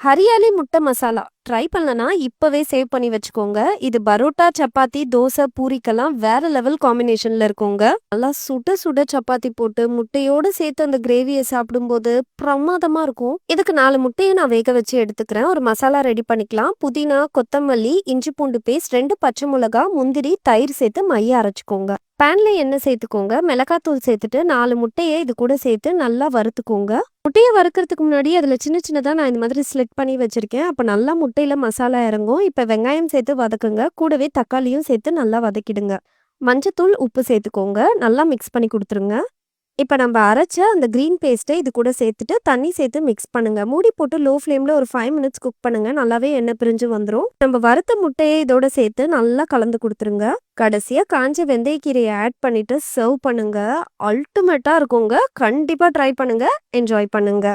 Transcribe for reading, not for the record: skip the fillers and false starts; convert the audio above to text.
ஹரியாலி முட்டை மசாலா ட்ரை பண்ணலனா இப்பவே சேவ் பண்ணி வச்சுக்கோங்க. இது பரோட்டா, சப்பாத்தி, தோசை, பூரிக்கெல்லாம் வேற லெவல் காம்பினேஷன்ல இருக்குங்க. நல்லா சுட சுட சப்பாத்தி போட்டு முட்டையோட சேர்த்து அந்த கிரேவிய சாப்பிடும்போது பிரமாதமா இருக்கும். இதுக்கு 4 முட்டைய நான் வேக வச்சு எடுத்துக்கிறேன். ஒரு மசாலா ரெடி பண்ணிக்கலாம். புதினா, கொத்தமல்லி, இஞ்சி பூண்டு பேஸ்ட், 2 பச்சை மிளகா, முந்திரி, தயிர் சேர்த்து மைய அரைச்சுக்கோங்க. பேன்ல எண்ணெய் சேர்த்துக்கோங்க. மிளகாத்தூள் சேர்த்துட்டு 4 முட்டைய இது கூட சேர்த்து நல்லா வறுத்துக்கோங்க. முட்டைய வறுக்கிறதுக்கு முன்னாடி அதில சின்ன சின்னதா நான் இந்த மாதிரி ஸ்லிட் பண்ணி வச்சிருக்கேன். அப்ப நல்லா முட்டையில மசாலா இறங்கும். இப்ப வெங்காயம் சேர்த்து வதக்குங்க. கூடவே தக்காளியும் சேர்த்து நல்லா வதக்கிடுங்க. மஞ்சத்தூள், உப்பு சேர்த்துக்கோங்க. நல்லா மிக்ஸ் பண்ணி குடுத்துருங்க. இப்ப நம்ம அரைச்ச அந்த கிரீன் பேஸ்ட்ட இது கூட சேர்த்துட்டு தண்ணி சேர்த்து மிக்ஸ் பண்ணுங்க. மூடி போட்டு லோ ஃப்ளேம்ல ஒரு 5 மினிட்ஸ் குக் பண்ணுங்க. நல்லாவே எண்ணெய் பிரிஞ்சு வந்துரும். நம்ம வறுத்த முட்டைய இதோட சேர்த்து நல்லா கலந்து குடுத்துருங்க. கடைசியா காஞ்ச வெந்தயக்கீரைய ஆட் பண்ணிட்டு சர்வ் பண்ணுங்க. அல்டிமேட்டா இருக்குங்க. கண்டிப்பா ட்ரை பண்ணுங்க. என்ஜாய் பண்ணுங்க.